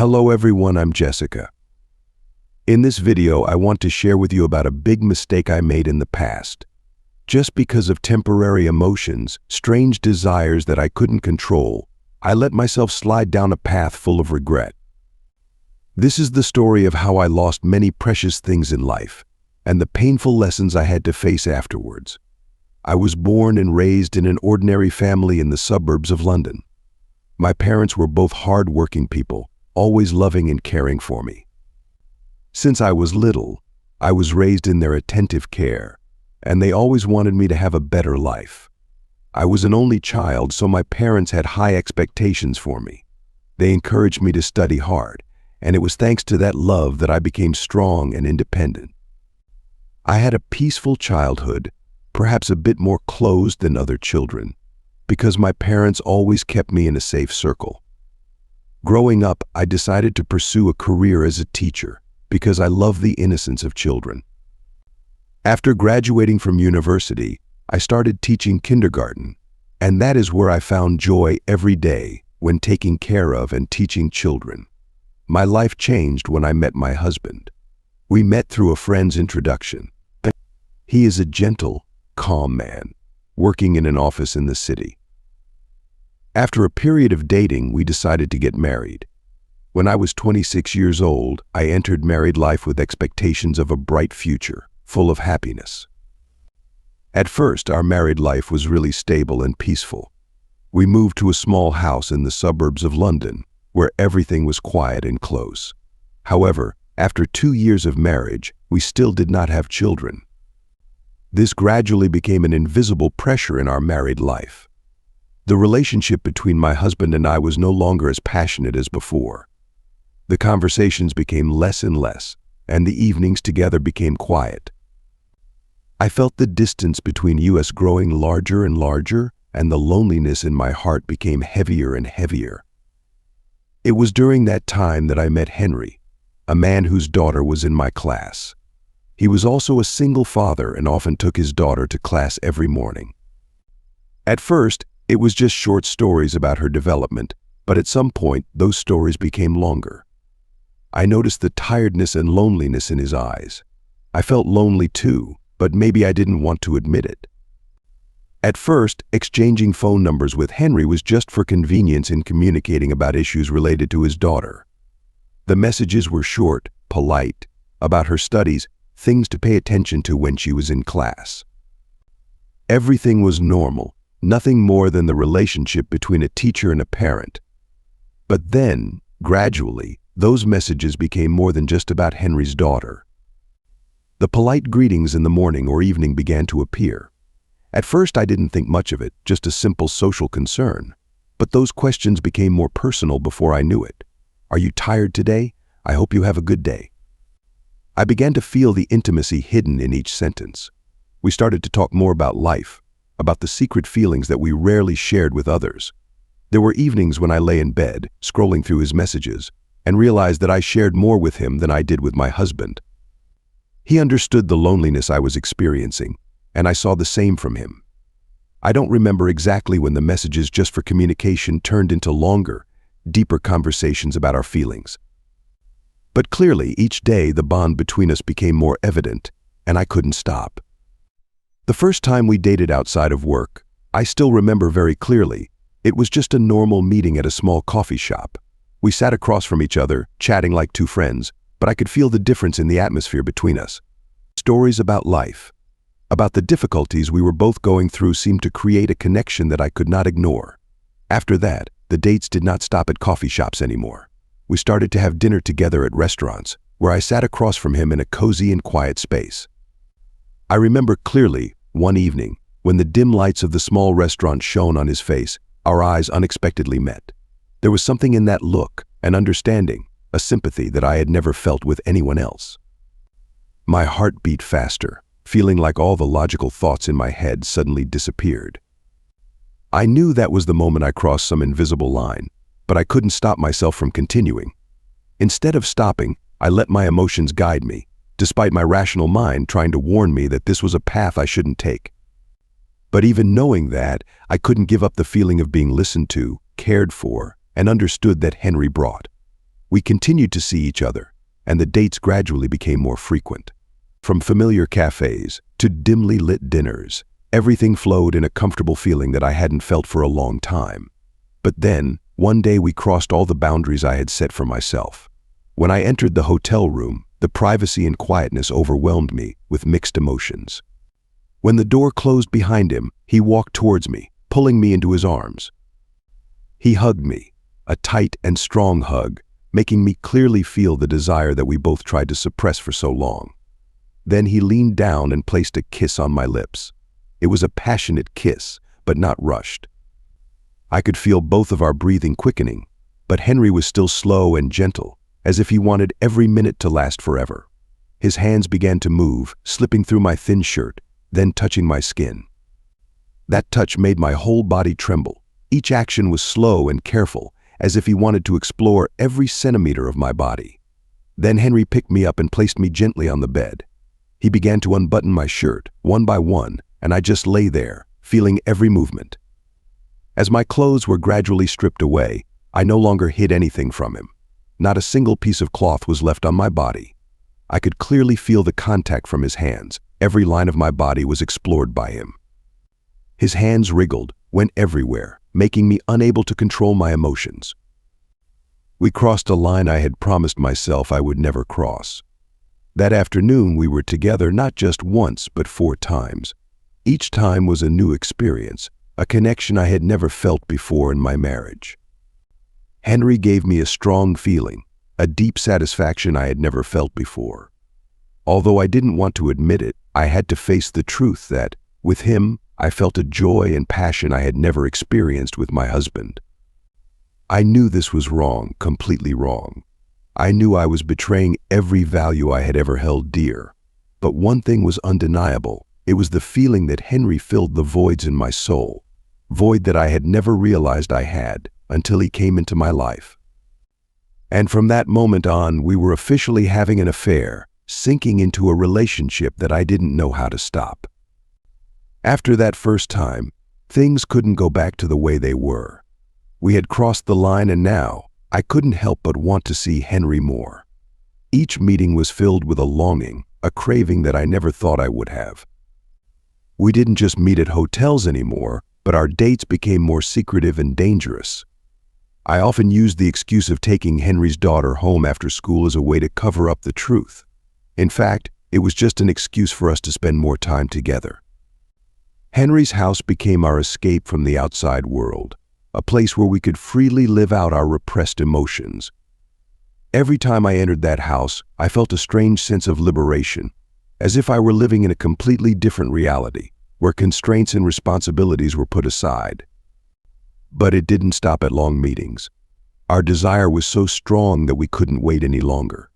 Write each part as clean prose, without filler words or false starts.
Hello everyone, I'm Jessica. In this video, I want to share with you about a big mistake I made in the past. Just because of temporary emotions, strange desires that I couldn't control, I let myself slide down a path full of regret. This is the story of how I lost many precious things in life, and the painful lessons I had to face afterwards. I was born and raised in an ordinary family in the suburbs of London. My parents were both hard-working people, always loving and caring for me. Since I was little, I was raised in their attentive care, and they always wanted me to have a better life. I was an only child, so my parents had high expectations for me. They encouraged me to study hard, and it was thanks to that love that I became strong and independent. I had a peaceful childhood, perhaps a bit more closed than other children, because my parents always kept me in a safe circle. Growing up, I decided to pursue a career as a teacher because I love the innocence of children. After graduating from university, I started teaching kindergarten, and that is where I found joy every day when taking care of and teaching children. My life changed when I met my husband. We met through a friend's introduction. He is a gentle, calm man, working in an office in the city. After a period of dating, we decided to get married. When I was 26 years old, I entered married life with expectations of a bright future, full of happiness. At first, our married life was really stable and peaceful. We moved to a small house in the suburbs of London, where everything was quiet and close. However, after 2 years of marriage, we still did not have children. This gradually became an invisible pressure in our married life. The relationship between my husband and I was no longer as passionate as before. The conversations became less and less, and the evenings together became quiet. I felt the distance between us growing larger and larger, and the loneliness in my heart became heavier and heavier. It was during that time that I met Henry, a man whose daughter was in my class. He was also a single father and often took his daughter to class every morning. At first, it was just short stories about her development, but at some point, those stories became longer. I noticed the tiredness and loneliness in his eyes. I felt lonely too, but maybe I didn't want to admit it. At first, exchanging phone numbers with Henry was just for convenience in communicating about issues related to his daughter. The messages were short, polite, about her studies, things to pay attention to when she was in class. Everything was normal, nothing more than the relationship between a teacher and a parent. But then, gradually, those messages became more than just about Henry's daughter. The polite greetings in the morning or evening began to appear. At first, I didn't think much of it, just a simple social concern. But those questions became more personal before I knew it. Are you tired today? I hope you have a good day. I began to feel the intimacy hidden in each sentence. We started to talk more about life, about the secret feelings that we rarely shared with others. There were evenings when I lay in bed, scrolling through his messages, and realized that I shared more with him than I did with my husband. He understood the loneliness I was experiencing, and I saw the same from him. I don't remember exactly when the messages just for communication turned into longer, deeper conversations about our feelings. But clearly, each day the bond between us became more evident, and I couldn't stop. The first time we dated outside of work, I still remember very clearly. It was just a normal meeting at a small coffee shop. We sat across from each other, chatting like two friends, but I could feel the difference in the atmosphere between us. Stories about life, about the difficulties we were both going through seemed to create a connection that I could not ignore. After that, the dates did not stop at coffee shops anymore. We started to have dinner together at restaurants, where I sat across from him in a cozy and quiet space. I remember clearly, one evening, when the dim lights of the small restaurant shone on his face, our eyes unexpectedly met. There was something in that look, an understanding, a sympathy that I had never felt with anyone else. My heart beat faster, feeling like all the logical thoughts in my head suddenly disappeared. I knew that was the moment I crossed some invisible line, but I couldn't stop myself from continuing. Instead of stopping, I let my emotions guide me, despite my rational mind trying to warn me that this was a path I shouldn't take. But even knowing that, I couldn't give up the feeling of being listened to, cared for, and understood that Henry brought. We continued to see each other, and the dates gradually became more frequent. From familiar cafes to dimly lit dinners, everything flowed in a comfortable feeling that I hadn't felt for a long time. But then, one day we crossed all the boundaries I had set for myself. When I entered the hotel room, the privacy and quietness overwhelmed me with mixed emotions. When the door closed behind him, he walked towards me, pulling me into his arms. He hugged me, a tight and strong hug, making me clearly feel the desire that we both tried to suppress for so long. Then he leaned down and placed a kiss on my lips. It was a passionate kiss, but not rushed. I could feel both of our breathing quickening, but Henry was still slow and gentle, as if he wanted every minute to last forever. His hands began to move, slipping through my thin shirt, then touching my skin. That touch made my whole body tremble. Each action was slow and careful, as if he wanted to explore every centimeter of my body. Then Henry picked me up and placed me gently on the bed. He began to unbutton my shirt, one by one, and I just lay there, feeling every movement. As my clothes were gradually stripped away, I no longer hid anything from him. Not a single piece of cloth was left on my body. I could clearly feel the contact from his hands. Every line of my body was explored by him. His hands wriggled, went everywhere, making me unable to control my emotions. We crossed a line I had promised myself I would never cross. That afternoon we were together not just once, but 4 times. Each time was a new experience, a connection I had never felt before in my marriage. Henry gave me a strong feeling, a deep satisfaction I had never felt before. Although I didn't want to admit it, I had to face the truth that, with him, I felt a joy and passion I had never experienced with my husband. I knew this was wrong, completely wrong. I knew I was betraying every value I had ever held dear. But one thing was undeniable. It was the feeling that Henry filled the voids in my soul, void that I had never realized I had until he came into my life. And from that moment on, we were officially having an affair, sinking into a relationship that I didn't know how to stop. After that first time, things couldn't go back to the way they were. We had crossed the line, and now I couldn't help but want to see Henry more. Each meeting was filled with a longing, a craving that I never thought I would have. We didn't just meet at hotels anymore, but our dates became more secretive and dangerous. I often used the excuse of taking Henry's daughter home after school as a way to cover up the truth. In fact, it was just an excuse for us to spend more time together. Henry's house became our escape from the outside world, a place where we could freely live out our repressed emotions. Every time I entered that house, I felt a strange sense of liberation, as if I were living in a completely different reality, where constraints and responsibilities were put aside. But it didn't stop at long meetings. Our desire was so strong that we couldn't wait any longer.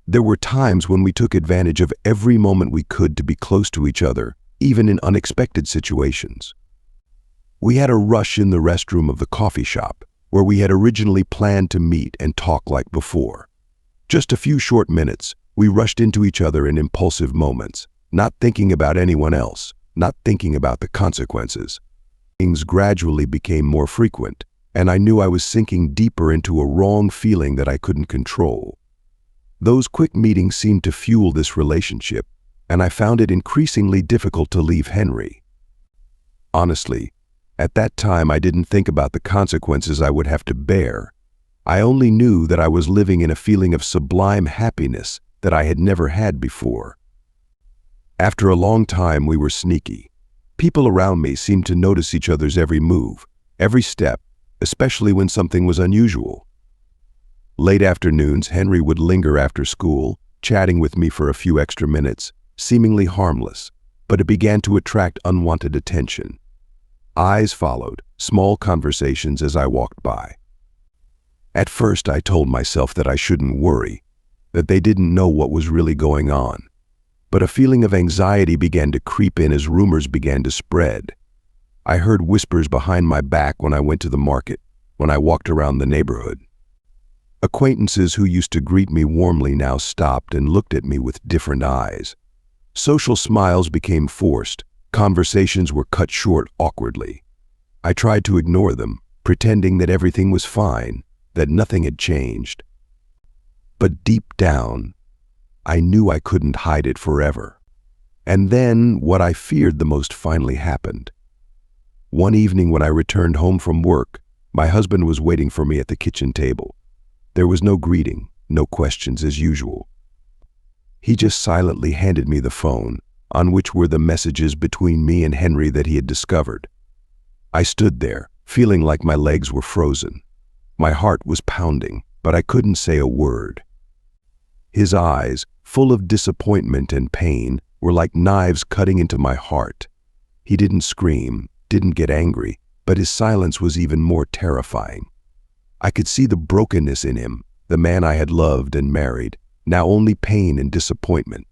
There were times when we took advantage of every moment we could to be close to each other, even in unexpected situations. We had a rush in the restroom of the coffee shop, where we had originally planned to meet and talk like before. Just a few short minutes, we rushed into each other in impulsive moments, not thinking about anyone else, not thinking about the consequences. Things gradually became more frequent, and I knew I was sinking deeper into a wrong feeling that I couldn't control. Those quick meetings seemed to fuel this relationship, and I found it increasingly difficult to leave Henry. Honestly, at that time I didn't think about the consequences I would have to bear. I only knew that I was living in a feeling of sublime happiness that I had never had before. After a long time, we were sneaky. People around me seemed to notice each other's every move, every step, especially when something was unusual. Late afternoons, Henry would linger after school, chatting with me for a few extra minutes, seemingly harmless, but it began to attract unwanted attention. Eyes followed, small conversations as I walked by. At first, I told myself that I shouldn't worry, that they didn't know what was really going on. But a feeling of anxiety began to creep in as rumors began to spread. I heard whispers behind my back when I went to the market, when I walked around the neighborhood. Acquaintances who used to greet me warmly now stopped and looked at me with different eyes. Social smiles became forced. Conversations were cut short awkwardly. I tried to ignore them, pretending that everything was fine, that nothing had changed. But deep down, I knew I couldn't hide it forever. And then what I feared the most finally happened. One evening when I returned home from work, my husband was waiting for me at the kitchen table. There was no greeting, no questions as usual. He just silently handed me the phone, on which were the messages between me and Henry that he had discovered. I stood there, feeling like my legs were frozen. My heart was pounding, but I couldn't say a word. His eyes, full of disappointment and pain, were like knives cutting into my heart. He didn't scream, didn't get angry, but his silence was even more terrifying. I could see the brokenness in him, the man I had loved and married, now only pain and disappointment.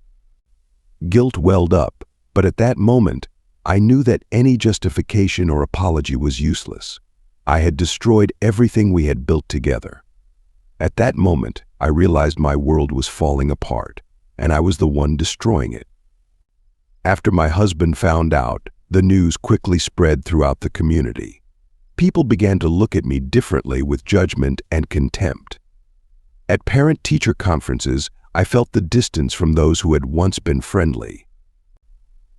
Guilt welled up, but at that moment, I knew that any justification or apology was useless. I had destroyed everything we had built together. At that moment, I realized my world was falling apart, and I was the one destroying it. After my husband found out, the news quickly spread throughout the community. People began to look at me differently with judgment and contempt. At parent-teacher conferences, I felt the distance from those who had once been friendly.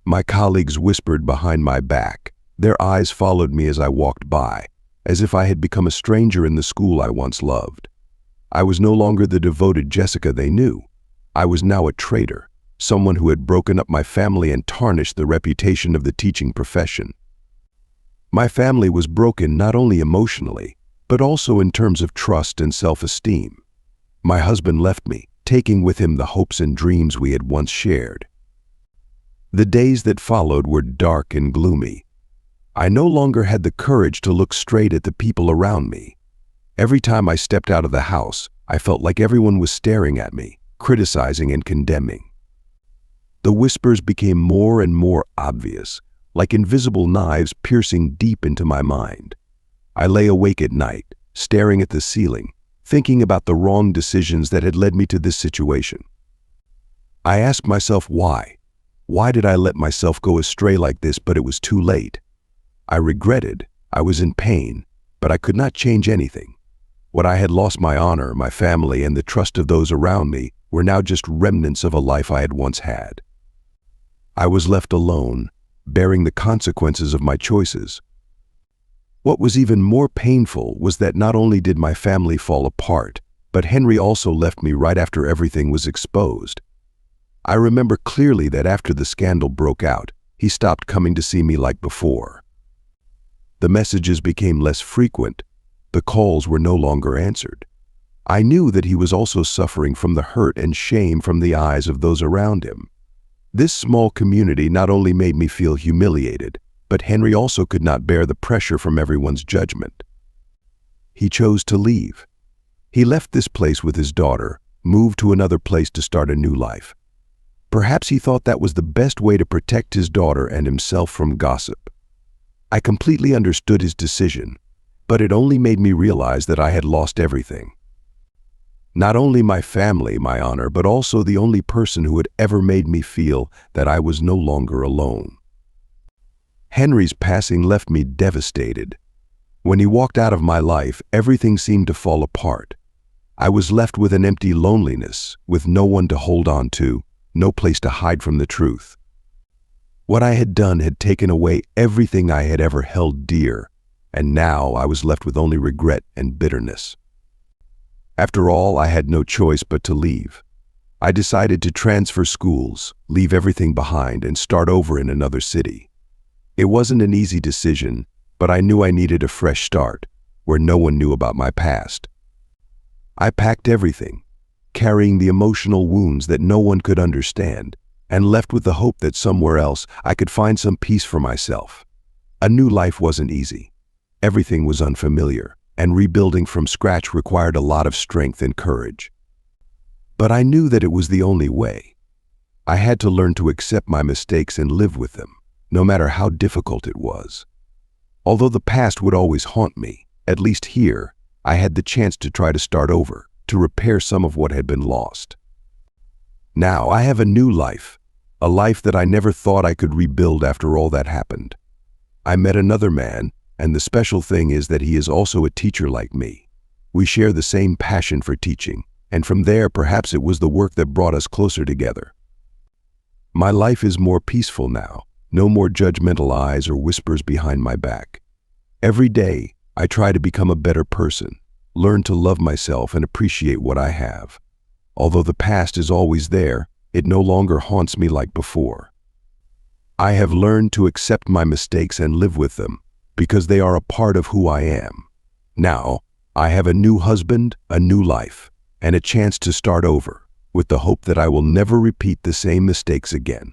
My colleagues whispered behind my back. Their eyes followed me as I walked by, as if I had become a stranger in the school I once loved. I was no longer the devoted Jessica they knew. I was now a traitor, someone who had broken up my family and tarnished the reputation of the teaching profession. My family was broken not only emotionally, but also in terms of trust and self-esteem. My husband left me, taking with him the hopes and dreams we had once shared. The days that followed were dark and gloomy. I no longer had the courage to look straight at the people around me. Every time I stepped out of the house, I felt like everyone was staring at me, criticizing and condemning. The whispers became more and more obvious, like invisible knives piercing deep into my mind. I lay awake at night, staring at the ceiling, thinking about the wrong decisions that had led me to this situation. I asked myself why. Why did I let myself go astray like this, but it was too late? I regretted, I was in pain, but I could not change anything. What I had lost, my honor, my family, and the trust of those around me, were now just remnants of a life I had once had. I was left alone, bearing the consequences of my choices. What was even more painful was that not only did my family fall apart, but Henry also left me right after everything was exposed. I remember clearly that after the scandal broke out, he stopped coming to see me like before. The messages became less frequent. The calls were no longer answered. I knew that he was also suffering from the hurt and shame from the eyes of those around him. This small community not only made me feel humiliated, but Henry also could not bear the pressure from everyone's judgment. He chose to leave. He left this place with his daughter, moved to another place to start a new life. Perhaps he thought that was the best way to protect his daughter and himself from gossip. I completely understood his decision, but it only made me realize that I had lost everything. Not only my family, my honor, but also the only person who had ever made me feel that I was no longer alone. Henry's passing left me devastated. When he walked out of my life, everything seemed to fall apart. I was left with an empty loneliness, with no one to hold on to, no place to hide from the truth. What I had done had taken away everything I had ever held dear, and now I was left with only regret and bitterness. After all, I had no choice but to leave. I decided to transfer schools, leave everything behind, and start over in another city. It wasn't an easy decision, but I knew I needed a fresh start, where no one knew about my past. I packed everything, carrying the emotional wounds that no one could understand, and left with the hope that somewhere else I could find some peace for myself. A new life wasn't easy. Everything was unfamiliar, and rebuilding from scratch required a lot of strength and courage. But I knew that it was the only way. I had to learn to accept my mistakes and live with them, no matter how difficult it was. Although the past would always haunt me, at least here, I had the chance to try to start over, to repair some of what had been lost. Now I have a new life, a life that I never thought I could rebuild after all that happened. I met another man, and the special thing is that he is also a teacher like me. We share the same passion for teaching, and from there perhaps it was the work that brought us closer together. My life is more peaceful now, no more judgmental eyes or whispers behind my back. Every day, I try to become a better person, learn to love myself and appreciate what I have. Although the past is always there, it no longer haunts me like before. I have learned to accept my mistakes and live with them, because they are a part of who I am. Now, I have a new husband, a new life, and a chance to start over, with the hope that I will never repeat the same mistakes again.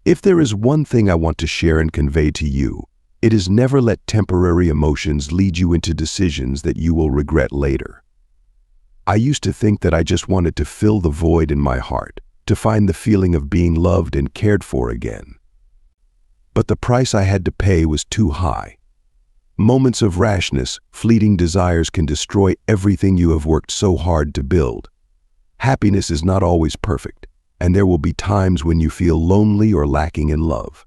If there is one thing I want to share and convey to you, it is never let temporary emotions lead you into decisions that you will regret later. I used to think that I just wanted to fill the void in my heart, to find the feeling of being loved and cared for again. But the price I had to pay was too high. Moments of rashness, fleeting desires can destroy everything you have worked so hard to build. Happiness is not always perfect, and there will be times when you feel lonely or lacking in love.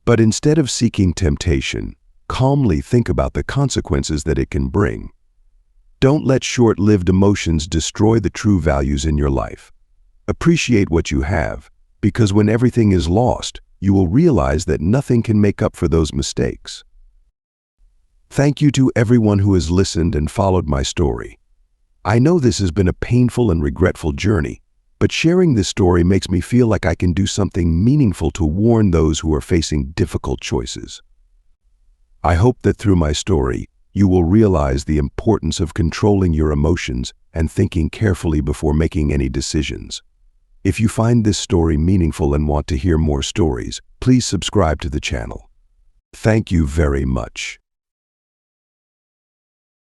But instead of seeking temptation, calmly think about the consequences that it can bring. Don't let short-lived emotions destroy the true values in your life. Appreciate what you have, because when everything is lost, you will realize that nothing can make up for those mistakes. Thank you to everyone who has listened and followed my story. I know this has been a painful and regretful journey, but sharing this story makes me feel like I can do something meaningful to warn those who are facing difficult choices. I hope that through my story, you will realize the importance of controlling your emotions and thinking carefully before making any decisions. If you find this story meaningful and want to hear more stories, please subscribe to the channel. Thank you very much.